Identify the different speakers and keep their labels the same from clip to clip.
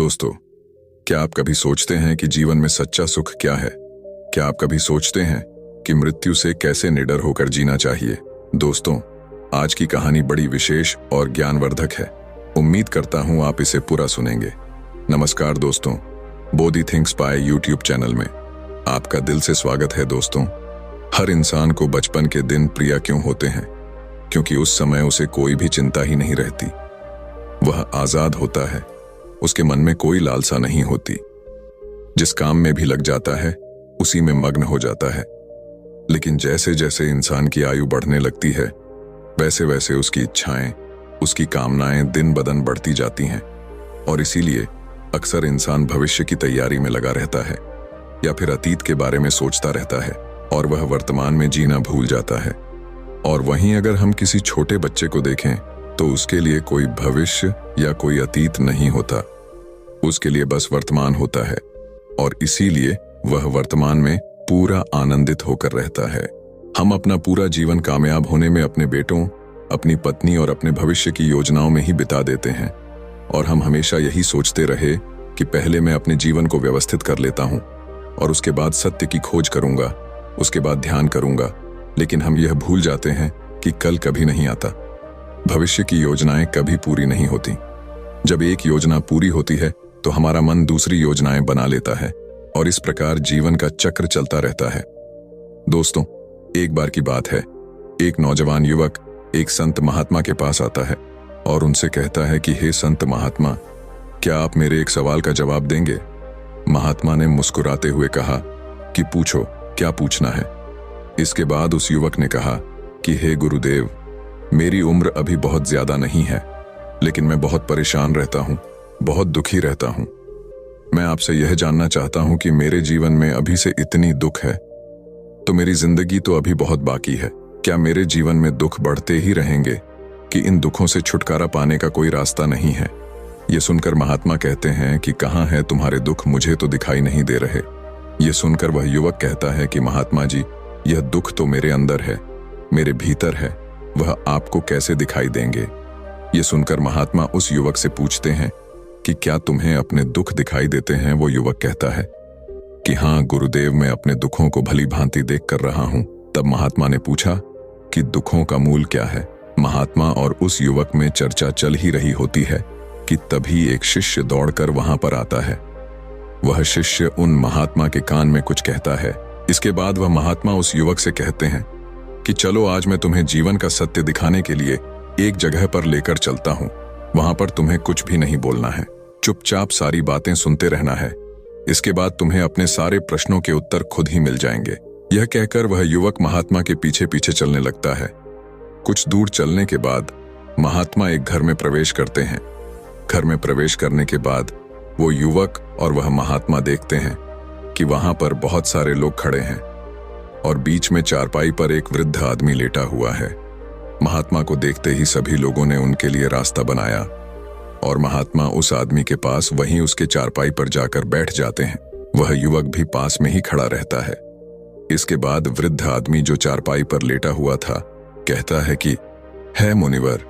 Speaker 1: दोस्तों, क्या आप कभी सोचते हैं कि जीवन में सच्चा सुख क्या है? क्या आप कभी सोचते हैं कि मृत्यु से कैसे निडर होकर जीना चाहिए? दोस्तों, आज की कहानी बड़ी विशेष और ज्ञानवर्धक है। उम्मीद करता हूं आप इसे पूरा सुनेंगे। नमस्कार दोस्तों, Bodhi thinks by YouTube channel में आपका दिल से स्वागत है। दोस्तों, हर इंसान को बचपन के दिन प्रिय क्यों होते हैं? क्योंकि उस समय उसे कोई भी चिंता ही नहीं रहती। वह आजाद होता है, उसके मन में कोई लालसा नहीं होती। जिस काम में भी लग जाता है उसी में मग्न हो जाता है। लेकिन जैसे जैसे इंसान की आयु बढ़ने लगती है वैसे वैसे उसकी इच्छाएं, उसकी कामनाएं दिन ब दिन बढ़ती जाती हैं। और इसीलिए अक्सर इंसान भविष्य की तैयारी में लगा रहता है या फिर अतीत के बारे में सोचता रहता है और वह वर्तमान में जीना भूल जाता है। और वहीं अगर हम किसी छोटे बच्चे को देखें तो उसके लिए कोई भविष्य या कोई अतीत नहीं होता, उसके लिए बस वर्तमान होता है। और इसीलिए वह वर्तमान में पूरा आनंदित होकर रहता है। हम अपना पूरा जीवन कामयाब होने में अपने बेटों, अपनी पत्नी और अपने भविष्य की योजनाओं में ही बिता देते हैं। और हम हमेशा यही सोचते रहे कि पहले मैं अपने जीवन को व्यवस्थित कर लेता हूँ और उसके बाद सत्य की खोज करूंगा, उसके बाद ध्यान करूंगा। लेकिन हम यह भूल जाते हैं कि कल कभी नहीं आता। भविष्य की योजनाएं कभी पूरी नहीं होती। जब एक योजना पूरी होती है तो हमारा मन दूसरी योजनाएं बना लेता है और इस प्रकार जीवन का चक्र चलता रहता है। दोस्तों, एक बार की बात है, एक नौजवान युवक एक संत महात्मा के पास आता है और उनसे कहता है कि हे संत महात्मा, क्या आप मेरे एक सवाल का जवाब देंगे? महात्मा ने मुस्कुराते हुए कहा कि पूछो, क्या पूछना है? इसके बाद उस युवक ने कहा कि हे गुरुदेव, मेरी उम्र अभी बहुत ज्यादा नहीं है, लेकिन मैं बहुत परेशान रहता हूँ, बहुत दुखी रहता हूँ। मैं आपसे यह जानना चाहता हूँ कि मेरे जीवन में अभी से इतनी दुख है तो मेरी जिंदगी तो अभी बहुत बाकी है। क्या मेरे जीवन में दुख बढ़ते ही रहेंगे कि इन दुखों से छुटकारा पाने का कोई रास्ता नहीं है? ये सुनकर महात्मा कहते हैं कि कहाँ है तुम्हारे दुख, मुझे तो दिखाई नहीं दे रहे। ये सुनकर वह युवक कहता है कि महात्मा जी, यह दुख तो मेरे अंदर है, मेरे भीतर है, वह आपको कैसे दिखाई देंगे? ये सुनकर महात्मा उस युवक से पूछते हैं कि क्या तुम्हें अपने दुख दिखाई देते हैं? वो युवक कहता है कि हाँ गुरुदेव, मैं अपने दुखों को भली भांति देख कर रहा हूं। तब महात्मा ने पूछा कि दुखों का मूल क्या है? महात्मा और उस युवक में चर्चा चल ही रही होती है कि तभी एक शिष्य दौड़कर वहां पर आता है। वह शिष्य उन महात्मा के कान में कुछ कहता है। इसके बाद वह महात्मा उस युवक से कहते हैं कि चलो आज मैं तुम्हें जीवन का सत्य दिखाने के लिए एक जगह पर लेकर चलता हूं। वहां पर तुम्हें कुछ भी नहीं बोलना है, चुपचाप सारी बातें सुनते रहना है। इसके बाद तुम्हें अपने सारे प्रश्नों के उत्तर खुद ही मिल जाएंगे। यह कहकर वह युवक महात्मा के पीछे पीछे चलने लगता है। कुछ दूर चलने के बाद महात्मा एक घर में प्रवेश करते हैं। घर में प्रवेश करने के बाद वो युवक और वह महात्मा देखते हैं कि वहां पर बहुत सारे लोग खड़े हैं और बीच में चारपाई पर एक वृद्ध आदमी लेटा हुआ है। महात्मा को देखते ही सभी लोगों ने उनके लिए रास्ता बनाया और महात्मा उस आदमी के पास वहीं उसके चारपाई पर जाकर बैठ जाते हैं। वह युवक भी पास में ही खड़ा रहता है। इसके बाद वृद्ध आदमी जो चारपाई पर लेटा हुआ था कहता है कि है मुनिवर,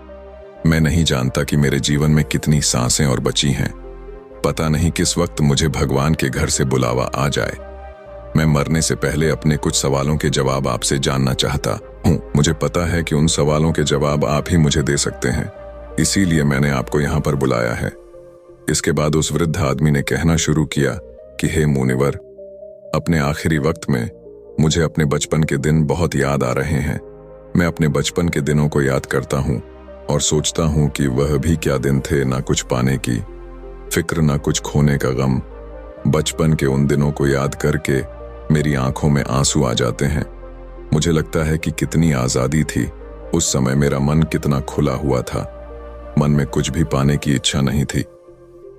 Speaker 1: मैं नहीं जानता कि मेरे जीवन में कितनी सांसें और बची हैं। पता नहीं किस वक्त मुझे भगवान के घर से बुलावा आ जाए। मैं मरने से पहले अपने कुछ सवालों के जवाब आपसे जानना चाहता हूँ। मुझे पता है कि उन सवालों के जवाब आप ही मुझे दे सकते हैं, इसीलिए मैंने आपको यहाँ पर बुलाया है। इसके बाद उस वृद्ध आदमी ने कहना शुरू किया कि हे मुनिवर, अपने आखिरी वक्त में मुझे अपने बचपन के दिन बहुत याद आ रहे हैं। मैं अपने बचपन के दिनों को याद करता हूँ और सोचता हूँ कि वह भी क्या दिन थे, ना कुछ पाने की फिक्र, ना कुछ खोने का गम। बचपन के उन दिनों को याद करके मेरी आंखों में आंसू आ जाते हैं। मुझे लगता है कि कितनी आजादी थी उस समय, मेरा मन कितना खुला हुआ था। मन में कुछ भी पाने की इच्छा नहीं थी।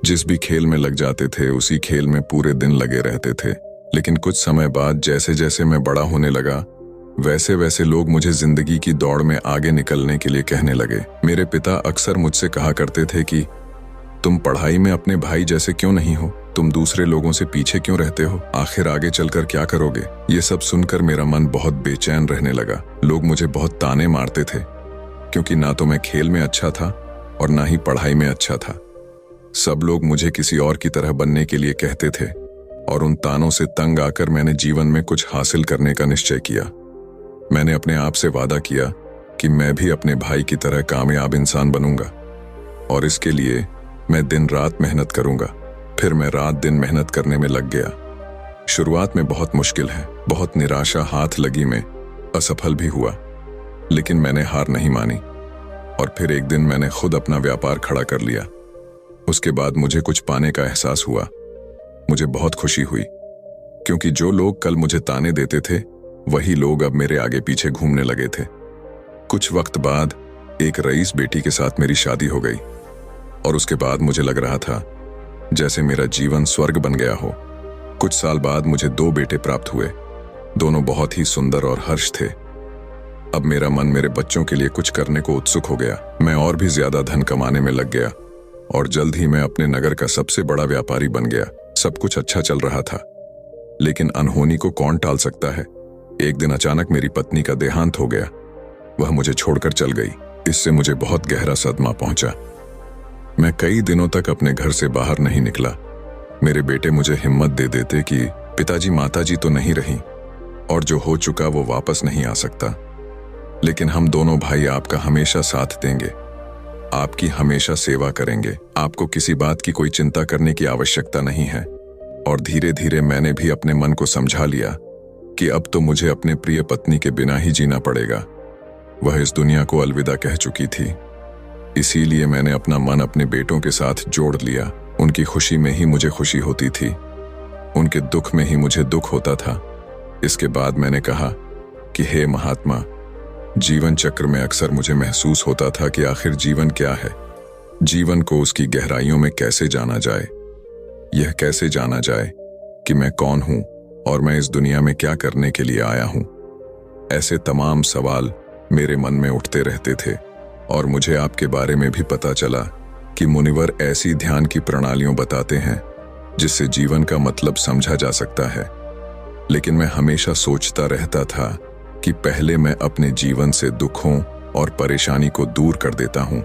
Speaker 1: जिस भी खेल में लग जाते थे उसी खेल में पूरे दिन लगे रहते थे। लेकिन कुछ समय बाद जैसे जैसे मैं बड़ा होने लगा वैसे वैसे लोग मुझे जिंदगी की दौड़ में आगे निकलने के लिए कहने लगे। मेरे पिता अक्सर मुझसे कहा करते थे कि तुम पढ़ाई में अपने भाई जैसे क्यों नहीं हो, तुम दूसरे लोगों से पीछे क्यों रहते हो, आखिर आगे चलकर क्या करोगे? ये सब सुनकर मेरा मन बहुत बेचैन रहने लगा। लोग मुझे बहुत ताने मारते थे क्योंकि ना तो मैं खेल में अच्छा था और ना ही पढ़ाई में अच्छा था। सब लोग मुझे किसी और की तरह बनने के लिए कहते थे और उन तानों से तंग आकर मैंने जीवन में कुछ हासिल करने का निश्चय किया। मैंने अपने आप से वादा किया कि मैं भी अपने भाई की तरह कामयाब इंसान बनूंगा और इसके लिए मैं दिन रात मेहनत करूंगा। फिर मैं रात दिन मेहनत करने में लग गया। शुरुआत में बहुत मुश्किल है, बहुत निराशा हाथ लगी, में असफल भी हुआ, लेकिन मैंने हार नहीं मानी और फिर एक दिन मैंने खुद अपना व्यापार खड़ा कर लिया। उसके बाद मुझे कुछ पाने का एहसास हुआ। मुझे बहुत खुशी हुई क्योंकि जो लोग कल मुझे ताने देते थे वही लोग अब मेरे आगे पीछे घूमने लगे थे। कुछ वक्त बाद एक रईस बेटी के साथ मेरी शादी हो गई और उसके बाद मुझे लग रहा था जैसे मेरा जीवन स्वर्ग बन गया हो। कुछ साल बाद मुझे 2 बेटे प्राप्त हुए। दोनों बहुत ही सुंदर और हर्ष थे। अब मेरा मन मेरे बच्चों के लिए कुछ करने को उत्सुक हो गया। मैं और भी ज्यादा धन कमाने में लग गया और जल्द ही मैं अपने नगर का सबसे बड़ा व्यापारी बन गया। सब कुछ अच्छा चल रहा था, लेकिन अनहोनी को कौन टाल सकता है। एक दिन अचानक मेरी पत्नी का देहांत हो गया। वह मुझे छोड़कर चल गई। इससे मुझे बहुत गहरा सदमा पहुंचा। मैं कई दिनों तक अपने घर से बाहर नहीं निकला। मेरे बेटे मुझे हिम्मत दे देते कि पिताजी माताजी तो नहीं रही और जो हो चुका वो वापस नहीं आ सकता, लेकिन हम दोनों भाई आपका हमेशा साथ देंगे, आपकी हमेशा सेवा करेंगे। आपको किसी बात की कोई चिंता करने की आवश्यकता नहीं है। और धीरे धीरे मैंने भी अपने मन को समझा लिया कि अब तो मुझे अपने प्रिय पत्नी के बिना ही जीना पड़ेगा। वह इस दुनिया को अलविदा कह चुकी थी। इसीलिए मैंने अपना मन अपने बेटों के साथ जोड़ लिया। उनकी खुशी में ही मुझे खुशी होती थी, उनके दुख में ही मुझे दुख होता था। इसके बाद मैंने कहा कि हे महात्मा, जीवन चक्र में अक्सर मुझे महसूस होता था कि आखिर जीवन क्या है। जीवन को उसकी गहराइयों में कैसे जाना जाए। यह कैसे जाना जाए कि मैं कौन हूं और मैं इस दुनिया में क्या करने के लिए आया हूं। ऐसे तमाम सवाल मेरे मन में उठते रहते थे और मुझे आपके बारे में भी पता चला कि मुनिवर ऐसी ध्यान की प्रणालियों बताते हैं जिससे जीवन का मतलब समझा जा सकता है। लेकिन मैं हमेशा सोचता रहता था कि पहले मैं अपने जीवन से दुखों और परेशानी को दूर कर देता हूं,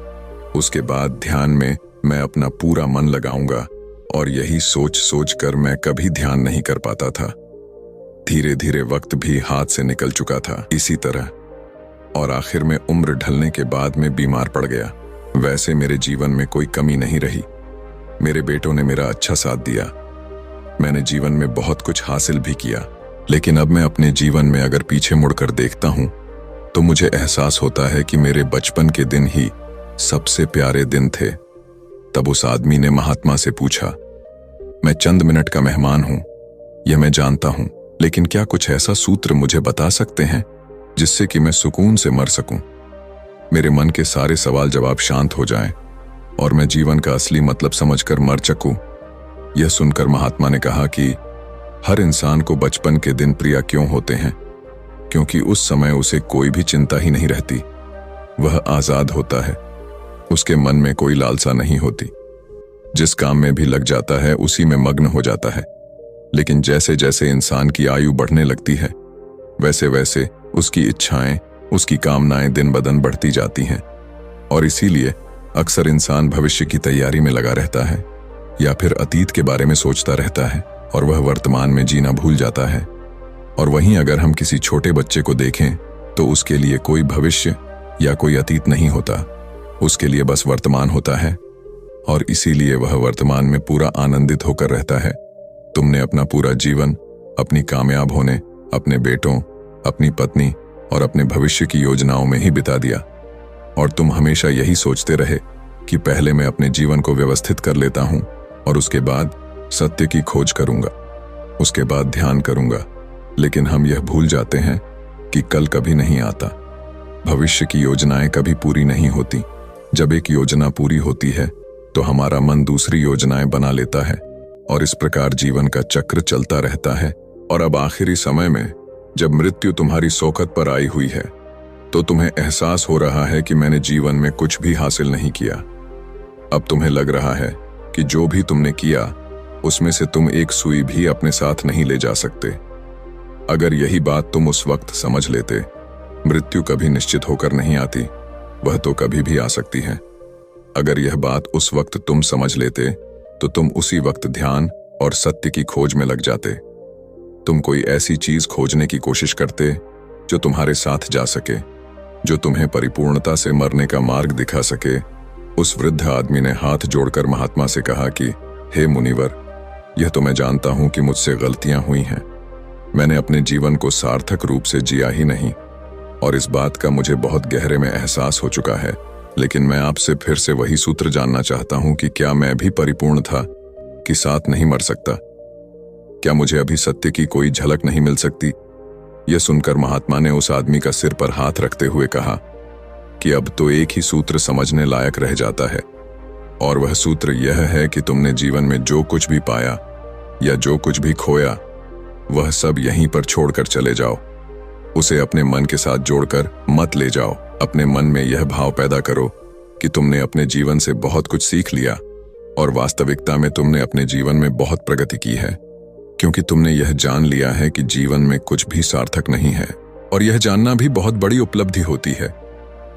Speaker 1: उसके बाद ध्यान में मैं अपना पूरा मन लगाऊंगा। और यही सोच सोच कर मैं कभी ध्यान नहीं कर पाता था। धीरे धीरे वक्त भी हाथ से निकल चुका था इसी तरह, और आखिर में उम्र ढलने के बाद मैं बीमार पड़ गया। वैसे मेरे जीवन में कोई कमी नहीं रही। मेरे बेटों ने मेरा अच्छा साथ दिया। मैंने जीवन में बहुत कुछ हासिल भी किया, लेकिन अब मैं अपने जीवन में अगर पीछे मुड़कर देखता हूं तो मुझे एहसास होता है कि मेरे बचपन के दिन ही सबसे प्यारे दिन थे। तब उस आदमी ने महात्मा से पूछा, मैं चंद मिनट का मेहमान हूं, यह मैं जानता हूं, लेकिन क्या कुछ ऐसा सूत्र मुझे बता सकते हैं जिससे कि मैं सुकून से मर सकूं, मेरे मन के सारे सवाल जवाब शांत हो जाएं और मैं जीवन का असली मतलब समझकर मर सकूं। यह सुनकर महात्मा ने कहा कि हर इंसान को बचपन के दिन प्रिय क्यों होते हैं, क्योंकि उस समय उसे कोई भी चिंता ही नहीं रहती। वह आजाद होता है, उसके मन में कोई लालसा नहीं होती। जिस काम में भी लग जाता है उसी में मग्न हो जाता है। लेकिन जैसे जैसे इंसान की आयु बढ़ने लगती है वैसे वैसे उसकी इच्छाएं, उसकी कामनाएं दिन ब दिन बढ़ती जाती हैं और इसीलिए अक्सर इंसान भविष्य की तैयारी में लगा रहता है या फिर अतीत के बारे में सोचता रहता है और वह वर्तमान में जीना भूल जाता है। और वहीं अगर हम किसी छोटे बच्चे को देखें तो उसके लिए कोई भविष्य या कोई अतीत नहीं होता, उसके लिए बस वर्तमान होता है और इसीलिए वह वर्तमान में पूरा आनंदित होकर रहता है। तुमने अपना पूरा जीवन अपनी कामयाब होने, अपने बेटों, अपनी पत्नी और अपने भविष्य की योजनाओं में ही बिता दिया और तुम हमेशा यही सोचते रहे कि पहले मैं अपने जीवन को व्यवस्थित कर लेता हूं और उसके बाद सत्य की खोज करूंगा, उसके बाद ध्यान करूंगा। लेकिन हम यह भूल जाते हैं कि कल कभी नहीं आता, भविष्य की योजनाएं कभी पूरी नहीं होती। जब एक योजना पूरी होती है तो हमारा मन दूसरी योजनाएं बना लेता है और इस प्रकार जीवन का चक्र चलता रहता है। और अब आखिरी समय में जब मृत्यु तुम्हारी सोखत पर आई हुई है तो तुम्हें एहसास हो रहा है कि मैंने जीवन में कुछ भी हासिल नहीं किया। अब तुम्हें लग रहा है कि जो भी तुमने किया उसमें से तुम एक सुई भी अपने साथ नहीं ले जा सकते। अगर यही बात तुम उस वक्त समझ लेते, मृत्यु कभी निश्चित होकर नहीं आती, वह तो कभी भी आ सकती है। अगर यह बात उस वक्त तुम समझ लेते तो तुम उसी वक्त ध्यान और सत्य की खोज में लग जाते। तुम कोई ऐसी चीज खोजने की कोशिश करते जो तुम्हारे साथ जा सके, जो तुम्हें परिपूर्णता से मरने का मार्ग दिखा सके। उस वृद्ध आदमी ने हाथ जोड़कर महात्मा से कहा कि हे मुनिवर, यह तो मैं जानता हूं कि मुझसे गलतियां हुई हैं। मैंने अपने जीवन को सार्थक रूप से जिया ही नहीं और इस बात का मुझे बहुत गहरे में एहसास हो चुका है। लेकिन मैं आपसे फिर से वही सूत्र जानना चाहता हूं कि क्या मैं भी परिपूर्ण था कि साथ नहीं मर सकता? क्या मुझे अभी सत्य की कोई झलक नहीं मिल सकती? यह सुनकर महात्मा ने उस आदमी का सिर पर हाथ रखते हुए कहा कि अब तो एक ही सूत्र समझने लायक रह जाता है, और वह सूत्र यह है कि तुमने जीवन में जो कुछ भी पाया या जो कुछ भी खोया, वह सब यहीं पर छोड़कर चले जाओ। उसे अपने मन के साथ जोड़कर मत ले जाओ। अपने मन में यह भाव पैदा करो कि तुमने अपने जीवन से बहुत कुछ सीख लिया और वास्तविकता में तुमने अपने जीवन में बहुत प्रगति की है, क्योंकि तुमने यह जान लिया है कि जीवन में कुछ भी सार्थक नहीं है। और यह जानना भी बहुत बड़ी उपलब्धि होती है।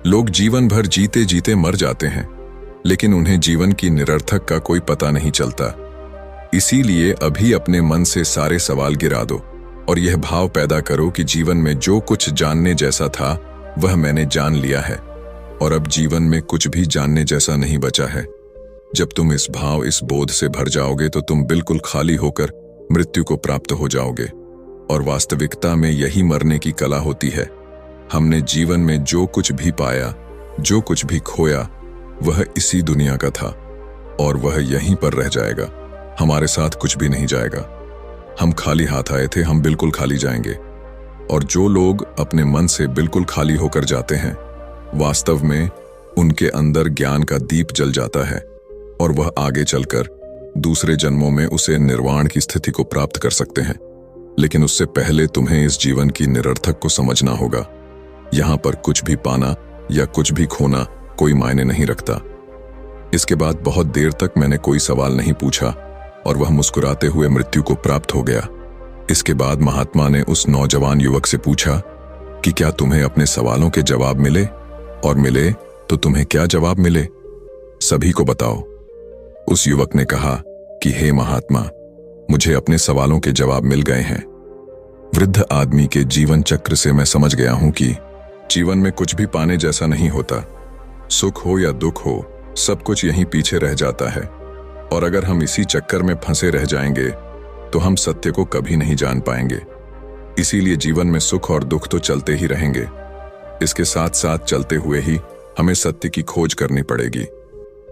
Speaker 1: लोग जीवन भर जीते जीते मर जाते हैं, लेकिन उन्हें जीवन की निरर्थक का कोई पता नहीं चलता। इसीलिए अभी अपने मन से सारे सवाल गिरा दो और यह भाव पैदा करो कि जीवन में जो कुछ जानने जैसा था वह मैंने जान लिया है और अब जीवन में कुछ भी जानने जैसा नहीं बचा है। जब तुम इस भाव, इस बोध से भर जाओगे तो तुम बिल्कुल खाली होकर मृत्यु को प्राप्त हो जाओगे। और वास्तविकता में यही मरने की कला होती है। हमने जीवन में जो कुछ भी पाया, जो कुछ भी खोया, वह इसी दुनिया का था और वह यहीं पर रह जाएगा। हमारे साथ कुछ भी नहीं जाएगा। हम खाली हाथ आए थे, हम बिल्कुल खाली जाएंगे। और जो लोग अपने मन से बिल्कुल खाली होकर जाते हैं, वास्तव में उनके अंदर ज्ञान का दीप जल जाता है और वह आगे चलकर दूसरे जन्मों में उसे निर्वाण की स्थिति को प्राप्त कर सकते हैं। लेकिन उससे पहले तुम्हें इस जीवन की निरर्थक को समझना होगा। यहां पर कुछ भी पाना या कुछ भी खोना कोई मायने नहीं रखता। इसके बाद बहुत देर तक मैंने कोई सवाल नहीं पूछा और वह मुस्कुराते हुए मृत्यु को प्राप्त हो गया। इसके बाद महात्मा ने उस नौजवान युवक से पूछा कि क्या तुम्हें अपने सवालों के जवाब मिले, और मिले तो तुम्हें क्या जवाब मिले, सभी को बताओ। उस युवक ने कहा कि हे महात्मा, मुझे अपने सवालों के जवाब मिल गए हैं। वृद्ध आदमी के जीवन चक्र से मैं समझ गया हूं कि जीवन में कुछ भी पाने जैसा नहीं होता। सुख हो या दुख हो, सब कुछ यहीं पीछे रह जाता है। और अगर हम इसी चक्कर में फंसे रह जाएंगे तो हम सत्य को कभी नहीं जान पाएंगे। इसीलिए जीवन में सुख और दुख तो चलते ही रहेंगे। इसके साथ साथ चलते हुए ही हमें सत्य की खोज करनी पड़ेगी।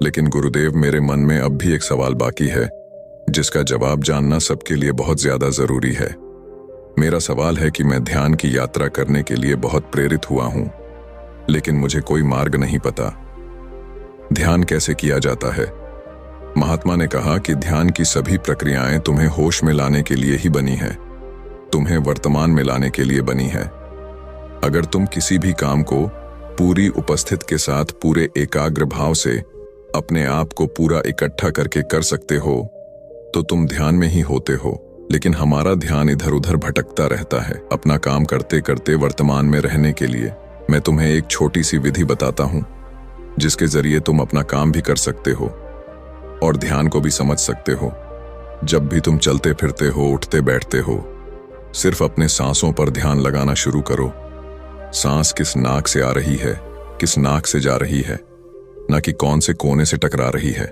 Speaker 1: लेकिन गुरुदेव, मेरे मन में अब भी एक सवाल बाकी है जिसका जवाब जानना सबके लिए बहुत ज्यादा जरूरी है। मेरा सवाल है कि मैं ध्यान की यात्रा करने के लिए बहुत प्रेरित हुआ हूं, लेकिन मुझे कोई मार्ग नहीं पता। ध्यान कैसे किया जाता है? महात्मा ने कहा कि ध्यान की सभी प्रक्रियाएं तुम्हें होश में लाने के लिए ही बनी है, तुम्हें वर्तमान में लाने के लिए बनी है। अगर तुम किसी भी काम को पूरी उपस्थित के साथ पूरे एकाग्र भाव से अपने आप को पूरा इकट्ठा करके कर सकते हो तो तुम ध्यान में ही होते हो। लेकिन हमारा ध्यान इधर उधर भटकता रहता है। अपना काम करते करते वर्तमान में रहने के लिए मैं तुम्हें एक छोटी सी विधि बताता हूं जिसके जरिए तुम अपना काम भी कर सकते हो और ध्यान को भी समझ सकते हो। जब भी तुम चलते फिरते हो, उठते बैठते हो, सिर्फ अपने सांसों पर ध्यान लगाना शुरू करो। सांस किस नाक से आ रही है, किस नाक से जा रही है, ना कि कौन से कोने से टकरा रही है।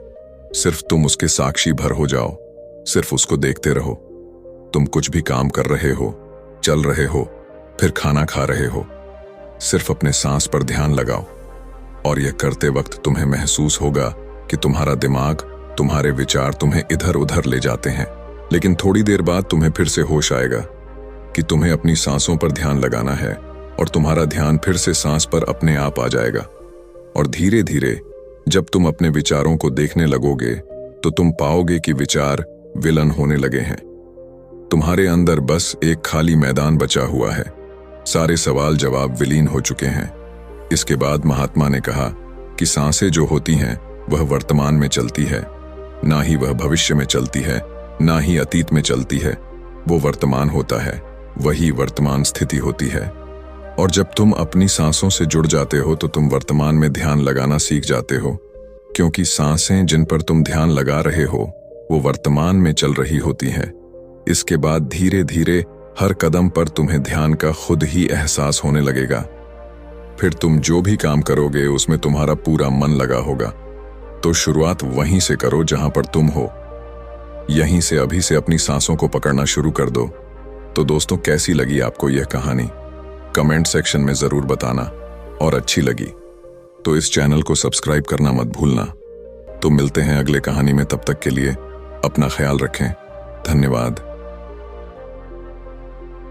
Speaker 1: सिर्फ तुम उसके साक्षी भर हो जाओ, सिर्फ उसको देखते रहो। तुम कुछ भी काम कर रहे हो, चल रहे हो, फिर खाना खा रहे हो, सिर्फ अपने सांस पर ध्यान लगाओ। और यह करते वक्त तुम्हें महसूस होगा कि तुम्हारा दिमाग, तुम्हारे विचार तुम्हें इधर उधर ले जाते हैं। लेकिन थोड़ी देर बाद तुम्हें फिर से होश आएगा कि तुम्हें अपनी सांसों पर ध्यान लगाना है और तुम्हारा ध्यान फिर से सांस पर अपने आप आ जाएगा। और धीरे धीरे जब तुम अपने विचारों को देखने लगोगे तो तुम पाओगे कि विचार विलन होने लगे हैं। तुम्हारे अंदर बस एक खाली मैदान बचा हुआ है। सारे सवाल जवाब विलीन हो चुके हैं। इसके बाद महात्मा ने कहा कि सांसें जो होती हैं वह वर्तमान में चलती है, ना ही वह भविष्य में चलती है, ना ही अतीत में चलती है। वो वर्तमान होता है, वही वर्तमान स्थिति होती है। और जब तुम अपनी सांसों से जुड़ जाते हो तो तुम वर्तमान में ध्यान लगाना सीख जाते हो। क्योंकि सांसें जिन पर तुम ध्यान लगा रहे हो वो वर्तमान में चल रही होती हैं। इसके बाद धीरे धीरे हर कदम पर तुम्हें ध्यान का खुद ही एहसास होने लगेगा। फिर तुम जो भी काम करोगे उसमें तुम्हारा पूरा मन लगा होगा। तो शुरुआत वहीं से करो जहां पर तुम हो। यहीं से अभी से अपनी सांसों को पकड़ना शुरू कर दो। तो दोस्तों, कैसी लगी आपको यह कहानी? कमेंट सेक्शन में जरूर बताना, और अच्छी लगी तो इस चैनल को सब्सक्राइब करना मत भूलना। तो मिलते हैं अगले कहानी में, तब तक के लिए अपना ख्याल रखें। धन्यवाद।